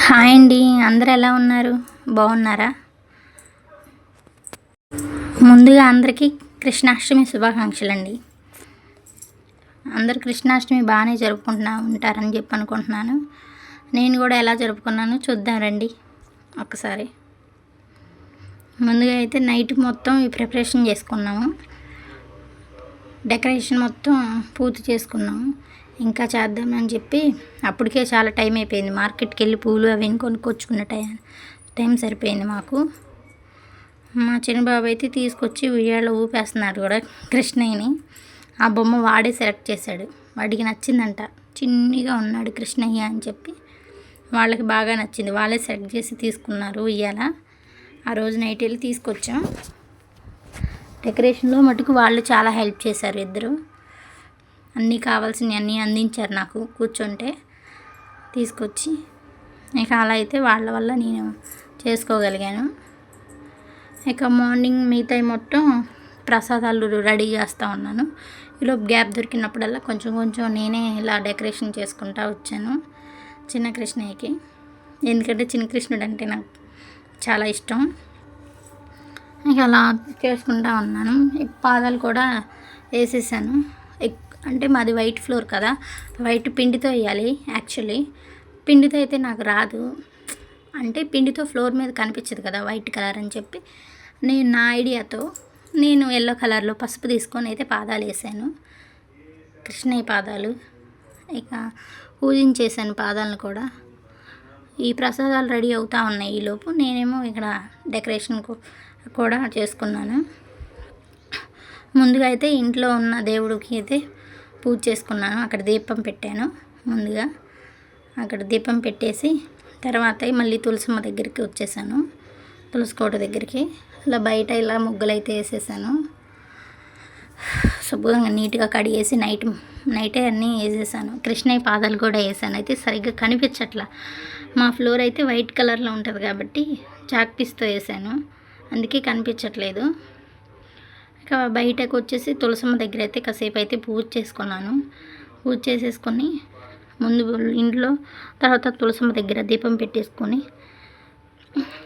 Hi అండి, అందరు ఎలా ఉన్నారు? బాగున్నారా? ముందుగా అందరికీ కృష్ణాష్టమి శుభాకాంక్షలు అండి. అందరు కృష్ణాష్టమి బాగానే ఉంటారని చెప్పి అనుకుంటున్నాను. నేను కూడా ఎలా జరుపుకున్నానో చూద్దాం రండి ఒకసారి. ముందుగా అయితే నైట్ మొత్తం ఈ ప్రిపరేషన్ చేసుకున్నాము. డెకరేషన్ మొత్తం పూర్తి చేసుకున్నాము. ఇంకా చేద్దామని చెప్పి అప్పటికే చాలా టైం అయిపోయింది. మార్కెట్కి వెళ్ళి పూలు అవి కొనుక్కొచ్చుకున్న టైం సరిపోయింది మాకు. మా చిన్నబాబు అయితే తీసుకొచ్చి ఉయ్యాలో ఊపేస్తున్నాడు కూడా కృష్ణయ్యని. ఆ బొమ్మ వాడే సెలెక్ట్ చేశాడు. వాడికి నచ్చిందంట. చిన్నగా ఉన్నాడు కృష్ణయ్య అని చెప్పి వాళ్ళకి బాగా నచ్చింది. వాళ్ళే సెలెక్ట్ చేసి తీసుకున్నారు ఉయ్యాల. ఆ రోజు నైట్ వెళ్ళి తీసుకొచ్చాం. డెకరేషన్లో మటుకు వాళ్ళు చాలా హెల్ప్ చేశారు. ఇద్దరు అన్నీ కావాల్సినవి అన్నీ అందించారు నాకు కూర్చుంటే తీసుకొచ్చి. ఇక అలా అయితే వాళ్ళ వల్ల నేను చేసుకోగలిగాను. ఇక మార్నింగ్ మిగతా మొత్తం ప్రసాదాలు రెడీ చేస్తూ ఉన్నాను. ఈలోపు గ్యాప్ దొరికినప్పుడల్లా కొంచెం కొంచెం నేనే ఇలా డెకరేషన్ చేసుకుంటూ వచ్చాను చిన్న కృష్ణయ్యకి. ఎందుకంటే చిన్న కృష్ణుడు అంటే నాకు చాలా ఇష్టం. ఇక అలా చేసుకుంటూ ఉన్నాను. పాదాలు కూడా వేసేసాను. అంటే మాది వైట్ ఫ్లోర్ కదా, వైట్ పిండితో వేయాలి. యాక్చువల్లీ పిండితో అయితే నాకు రాదు. అంటే పిండితో ఫ్లోర్ మీద కనిపించదు కదా వైట్ కలర్ అని చెప్పి నేను నా ఐడియాతో ఎల్లో కలర్లో పసుపు తీసుకొని అయితే పాదాలు వేసాను, కృష్ణయ్య పాదాలు. ఇక పూజించేసాను పాదాలను కూడా. ఈ ప్రసాదాలు రెడీ అవుతూ ఉన్నాయి. ఈలోపు నేనేమో ఇక్కడ డెకరేషన్ కూడా చేసుకున్నాను. ముందుగా అయితే ఇంట్లో ఉన్న దేవుడికి అయితే పూజ చేసుకున్నాను. అక్కడ దీపం పెట్టాను. ముందుగా అక్కడ దీపం పెట్టేసి తర్వాత మళ్ళీ తులసమ్మ దగ్గరికి వచ్చేసాను, తులసి కోట దగ్గరికి. ఇలా బయట ఇలా ముగ్గులు అయితే వేసేసాను. శుభ్రంగా నీట్గా కడిగేసి నైటే అన్నీ వేసేసాను. కృష్ణయ్య పాదాలు కూడా వేసాను. అయితే సరిగ్గా కనిపించట్లా. మా ఫ్లోర్ అయితే వైట్ కలర్లో ఉంటుంది కాబట్టి చాక్ పీస్తో వేసాను, అందుకే కనిపించట్లేదు. ఇక బయటకు వచ్చేసి తులసమ్మ దగ్గర అయితే కాసేపు అయితే పూజ చేసుకున్నాను. పూజ చేసేసుకొని ముందు ఇంట్లో, తర్వాత తులసమ్మ దగ్గర దీపం పెట్టేసుకొని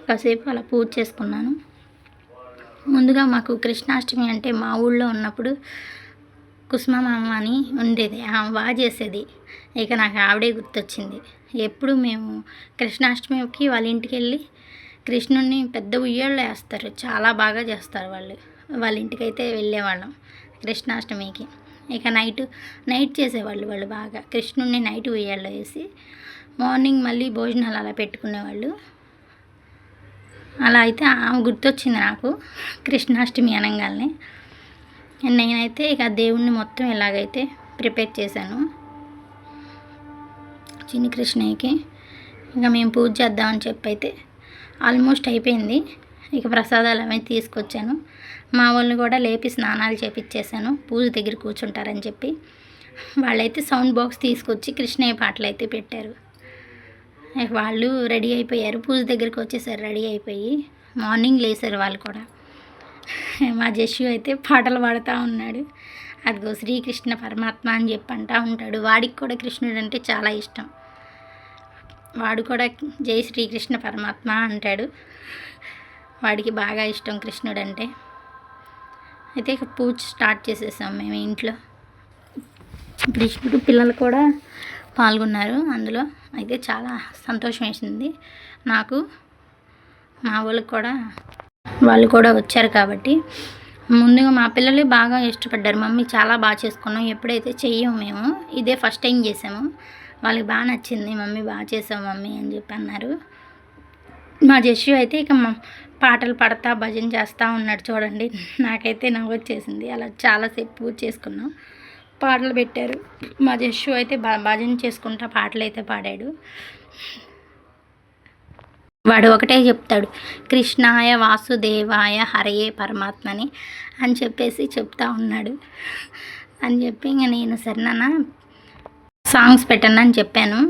కాసేపు అలా పూజ చేసుకున్నాను. ముందుగా మాకు కృష్ణాష్టమి అంటే మా ఊళ్ళో ఉన్నప్పుడు కుసుమమ్మ అని ఉండేది, ఆమె బాగా చేసేది. ఇక నాకు ఆవిడే గుర్తొచ్చింది. ఎప్పుడు మేము కృష్ణాష్టమికి వాళ్ళ ఇంటికి వెళ్ళి కృష్ణుడిని పెద్ద ఉయ్యాల్లో వేస్తారు, చాలా బాగా చేస్తారు వాళ్ళు. వాళ్ళ ఇంటికి అయితే వెళ్ళేవాళ్ళం కృష్ణాష్టమికి. ఇక నైట్ చేసేవాళ్ళు వాళ్ళు బాగా. కృష్ణుడిని నైట్ ఉయ్యాల్లో వేసి మార్నింగ్ మళ్ళీ భోజనాలు అలా పెట్టుకునేవాళ్ళు. అలా అయితే ఆమె గుర్తొచ్చింది నాకు కృష్ణాష్టమి అనగానే. నేనైతే ఇక దేవుణ్ణి మొత్తం ఇలాగైతే ప్రిపేర్ చేశాను చిన్ని కృష్ణయ్యకి. ఇక మేము పూజ చేద్దామని చెప్పి అయితే ఆల్మోస్ట్ అయిపోయింది. ఇక ప్రసాదాలు అవి తీసుకొచ్చాను. మా వాళ్ళని కూడా లేపి స్నానాలు చేపించేసాను, పూజ దగ్గర కూర్చుంటారని చెప్పి. వాళ్ళైతే సౌండ్ బాక్స్ తీసుకొచ్చి కృష్ణయ్య పాటలు అయితే పెట్టారు. వాళ్ళు రెడీ అయిపోయారు, పూజ దగ్గరికి వచ్చేసారు రెడీ అయిపోయి. మార్నింగ్ లేసారు వాళ్ళు కూడా. మా జస్సు అయితే పాటలు పాడుతూ ఉన్నాడు. అదిగో శ్రీకృష్ణ పరమాత్మ అని చెప్పి అంటూ ఉంటాడు. వాడికి కూడా కృష్ణుడు అంటే చాలా ఇష్టం. వాడు కూడా జై శ్రీకృష్ణ పరమాత్మ అంటాడు. వాడికి బాగా ఇష్టం కృష్ణుడు అంటే. అయితే ఇక పూజ స్టార్ట్ చేసేసాం మేము ఇంట్లో. కృష్ణుడు పిల్లలు కూడా పాల్గొన్నారు అందులో. అయితే చాలా సంతోషం వేసింది నాకు. మా వాళ్ళు కూడా వచ్చారు కాబట్టి. ముందుగా మా పిల్లలే బాగా ఇష్టపడ్డారు. మమ్మీ చాలా బాగా చేసుకున్నాం, ఎప్పుడైతే చెయ్యం మేము, ఇదే ఫస్ట్ టైం చేసాము. వాళ్ళకి బాగా నచ్చింది. మమ్మీ బాగా చేసావు మమ్మీ అని చెప్పి అన్నారు. మా జస్సు అయితే ఇక పాటలు పాడతా భజన చేస్తూ ఉన్నాడు చూడండి. నాకైతే నవ్వు వచ్చేసింది. అలా చాలాసేపు పూజ చేసుకున్నాం. పాటలు పెట్టారు. మా జస్సు అయితే భజన చేసుకుంటా పాటలు అయితే పాడాడు. వాడు ఒకటే చెప్తాడు, కృష్ణాయ వాసుదేవాయ హరయే పరమాత్మని అని చెప్పేసి చెప్తా ఉన్నాడు. అని చెప్పి ఇంక నేను సరేనా సాంగ్స్ పెట్టండి అని చెప్పారు.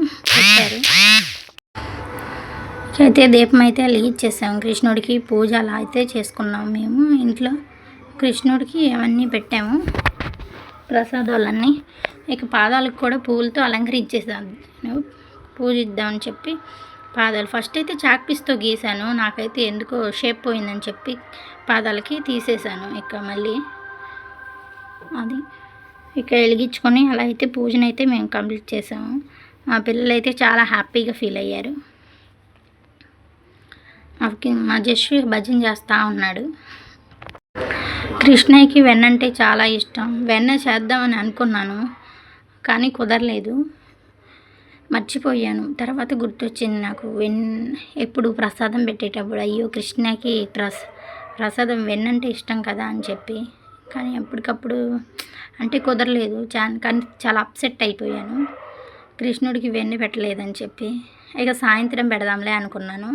అయితే దీపం అయితే వెలిగించేసాము. కృష్ణుడికి పూజ అలా అయితే చేసుకున్నాము మేము ఇంట్లో. కృష్ణుడికి అవన్నీ పెట్టాము ప్రసాదాలన్నీ. ఇక పాదాలకు కూడా పువ్వులతో అలంకరించేసాను. పూజిద్దామని చెప్పి పాదాలు ఫస్ట్ అయితే చాక్ పీస్తో గీసాను. నాకైతే ఎందుకో షేప్ పోయిందని చెప్పి పాదాలకి తీసేసాను. ఇక మళ్ళీ అది ఇక వెలిగించుకొని అలా అయితే పూజనైతే మేము కంప్లీట్ చేసాము. మా పిల్లలైతే చాలా హ్యాపీగా ఫీల్ అయ్యారు. మా జస్సు భజన చేస్తూ ఉన్నాడు. కృష్ణయ్యకి వెన్న అంటే చాలా ఇష్టం. వెన్న చేద్దామని అనుకున్నాను కానీ కుదరలేదు, మర్చిపోయాను. తర్వాత గుర్తొచ్చింది నాకు ఎప్పుడు ప్రసాదం పెట్టేటప్పుడు అయ్యో కృష్ణకి ప్రసాదం వెన్నంటే ఇష్టం కదా అని చెప్పి. కానీ ఎప్పటికప్పుడు అంటే కుదరలేదు. కానీ చాలా అప్సెట్ అయిపోయాను కృష్ణుడికి వెన్న పెట్టలేదని చెప్పి. ఇక సాయంత్రం పెడదాంలే అనుకున్నాను.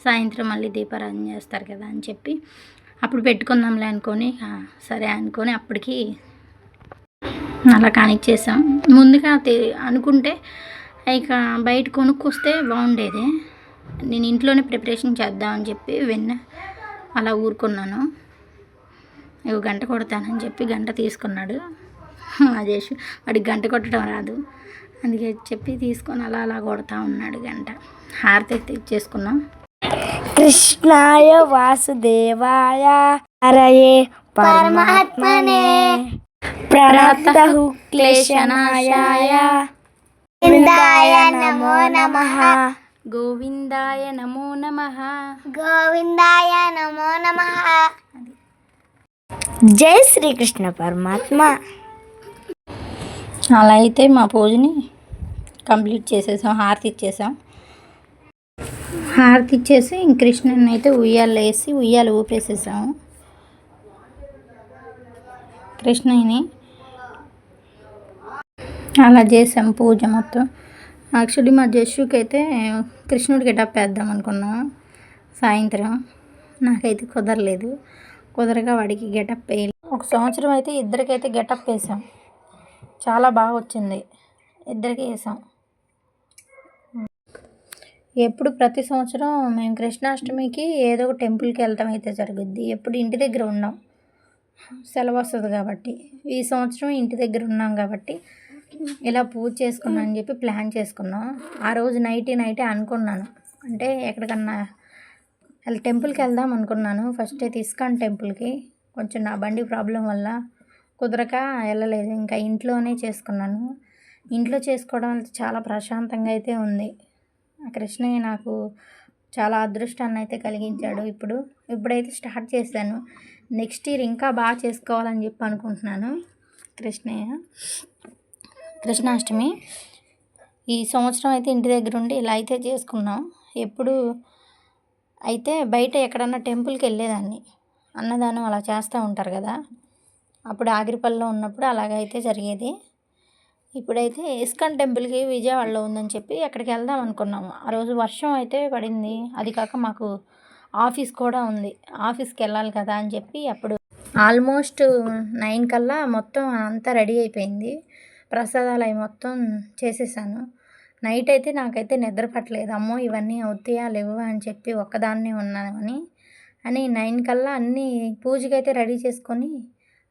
సాయంత్రం మళ్ళీ దీపారాధన చేస్తారు కదా అని చెప్పి అప్పుడు పెట్టుకుందాంలే అనుకొని సరే అనుకొని అప్పటికి అలా కానిచ్చేసాం. ముందుగా అనుకుంటే ఇక బయట కొనుక్కొస్తే బాగుండేది. నేను ఇంట్లోనే ప్రిపరేషన్ చేద్దామని చెప్పి వెన్న అలా ఊరుకున్నాను. ఇక గంట కొడతానని చెప్పి గంట తీసుకున్నాడు అజేష్. వాడికి గంట కొట్టడం రాదు, అందుకే చెప్పి తీసుకొని అలా అలా కొడతా ఉన్నాడు గంట. హారతి తెచ్చేసుకున్నాం. కృష్ణాయ వాసుదేవాయ హరయే పరమాత్మనే ప్రణతః క్లేశనాశాయ గోవిందాయ నమో నమః. గోవిందాయ నమో నమః. గోవిందాయ నమో నమః. జై శ్రీకృష్ణ పరమాత్మ. అలా అయితే మా పూజని కంప్లీట్ చేసేసాం. హారతి ఇచ్చేసాం. హారతి ఇచ్చేసి కృష్ణుని అయితే ఉయ్యాలు వేసి ఉయ్యాలు ఊపేసేసాము. కృష్ణయ్యని అలా చేసాం పూజ మొత్తం. యాక్చువల్లీ మా జస్సుకి అయితే కృష్ణుడి గెటప్ వేద్దాం అనుకున్నాం సాయంత్రం. నాకైతే కుదరగా వాడికి గెటప్ వేయాలి. ఒక సంవత్సరం అయితే ఇద్దరికైతే గెటప్ వేసాం. చాలా బాగా వచ్చింది, ఇద్దరికి వేసాం. ప్రతి సంవత్సరం మేము కృష్ణాష్టమికి ఏదో ఒక టెంపుల్కి వెళ్తాం అయితే జరుగుద్ది. ఎప్పుడు ఇంటి దగ్గర ఉన్నాం, సెలవు వస్తుంది కాబట్టి. ఈ సంవత్సరం ఇంటి దగ్గర ఉన్నాం కాబట్టి ఇలా పూజ చేసుకున్నాం అని చెప్పి ప్లాన్ చేసుకున్నాం. ఆ రోజు నైటే అనుకున్నాను, అంటే ఎక్కడికన్నా టెంపుల్కి వెళ్దాం అనుకున్నాను. ఫస్ట్ అయితే ఇస్కాన్ టెంపుల్కి. కొంచెం నా బండి ప్రాబ్లం వల్ల కుదరక వెళ్ళలేదు. ఇంకా ఇంట్లోనే చేసుకున్నాను. ఇంట్లో చేసుకోవడం వల్ల చాలా ప్రశాంతంగా అయితే ఉంది. కృష్ణయ్య నాకు చాలా అదృష్టాన్ని అయితే కలిగించాడు. ఇప్పుడైతే స్టార్ట్ చేశాను. నెక్స్ట్ ఇయర్ ఇంకా బాగా చేసుకోవాలని చెప్పి అనుకుంటున్నాను. కృష్ణాష్టమి ఈ సంవత్సరం అయితే ఇంటి దగ్గర ఉండి ఇలా అయితే చేసుకున్నాం. ఎప్పుడు అయితే బయట ఎక్కడన్నా టెంపుల్కి వెళ్ళేదాన్ని, అన్నదానం అలా చేస్తూ ఉంటారు కదా, అప్పుడు ఆగిరిపల్లిలో ఉన్నప్పుడు అలాగైతే జరిగేది. ఇప్పుడైతే ఇస్కాన్ టెంపుల్కి విజయవాడలో ఉందని చెప్పి అక్కడికి వెళ్దాం అనుకున్నాము. ఆ రోజు వర్షం అయితే పడింది. అది కాక మాకు ఆఫీస్ కూడా ఉంది, ఆఫీస్కి వెళ్ళాలి కదా అని చెప్పి అప్పుడు ఆల్మోస్ట్ 9 కల్లా మొత్తం అంతా రెడీ అయిపోయింది. ప్రసాదాలు అవి మొత్తం చేసేసాను. నైట్ అయితే నాకైతే నిద్ర పట్టలేదు. అమ్మో ఇవన్నీ అవుతాయా లేవా అని చెప్పి ఒక్కదాన్నే ఉన్నానని 9 కల్లా అన్నీ పూజకైతే రెడీ చేసుకొని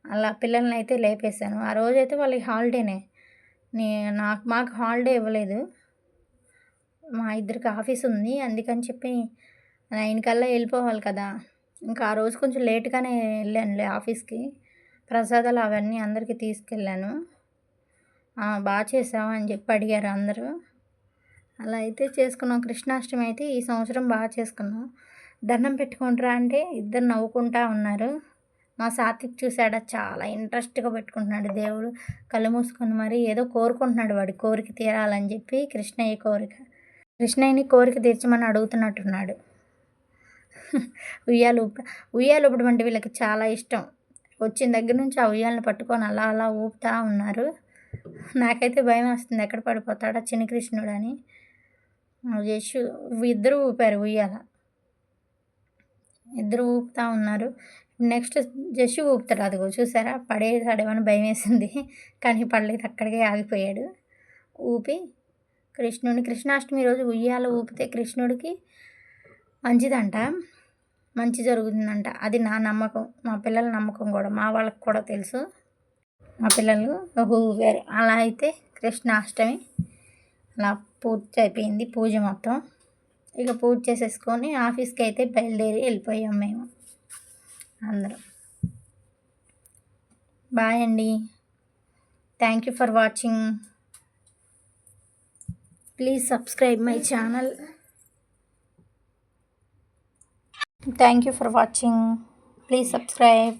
అలా పిల్లల్ని అయితే లేపేశాను. ఆ రోజైతే వాళ్ళకి హాలిడేనే. మాకు హాలిడే ఇవ్వలేదు, మా ఇద్దరికి ఆఫీస్ ఉంది. అందుకని చెప్పి 9 కల్లా వెళ్ళిపోవాలి కదా. ఇంకా ఆ రోజు కొంచెం లేట్గానే వెళ్ళానులే ఆఫీస్కి. ప్రసాదాలు అవన్నీ అందరికీ తీసుకెళ్ళాను. బాగా చేసావా అని చెప్పి అడిగారు అందరూ. అలా అయితే చేసుకున్నాం. కృష్ణాష్టమి అయితే ఈ సంవత్సరం బాగా చేసుకున్నాం. దండం పెట్టుకుంటారా అంటే ఇద్దరు నవ్వుకుంటా ఉన్నారు. మా సాత్విక్ చూసాడా, చాలా ఇంట్రెస్ట్గా పెట్టుకుంటున్నాడు. దేవుడు కళ్ళు మూసుకొని మరి ఏదో కోరుకుంటున్నాడు, వాడి కోరిక తీరాలని చెప్పి. కృష్ణయ్యని కోరిక తీర్చమని అడుగుతున్నట్టున్నాడు. ఉయ్యాలు ఊపడం అంటే వీళ్ళకి చాలా ఇష్టం. వచ్చిన దగ్గర నుంచి ఆ ఉయ్యాలను పట్టుకొని అలా అలా ఊపుతూ ఉన్నారు. నాకైతే భయం వస్తుంది, ఎక్కడ పడిపోతాడా చిన్న కృష్ణుడు అని. జస్సు ఇద్దరు ఊపారు ఉయ్యాల, ఇద్దరు ఊపుతూ ఉన్నారు. నెక్స్ట్ జస్సు ఊపుతాడు, అదిగో చూసారా పడేసాడేమని భయం వేసింది, కానీ పడలేదు, అక్కడికే ఆగిపోయాడు. ఊపి కృష్ణాష్టమి రోజు ఉయ్యాల ఊపితే కృష్ణుడికి మంచిదంట, మంచి జరుగుతుందంట. అది నా నమ్మకం, మా పిల్లల నమ్మకం కూడా, మా వాళ్ళకి కూడా తెలుసు. మా పిల్లలు ఊపారు. అలా అయితే కృష్ణాష్టమి అలా పూర్తి అయిపోయింది పూజ మొత్తం. ఇక పూజ చేసేసుకొని ఆఫీస్కి అయితే బయలుదేరి వెళ్ళిపోయాం మేము అందరం. బాయ్ అండి. Thank you for watching. Please subscribe my channel. Thank you for watching. Please subscribe.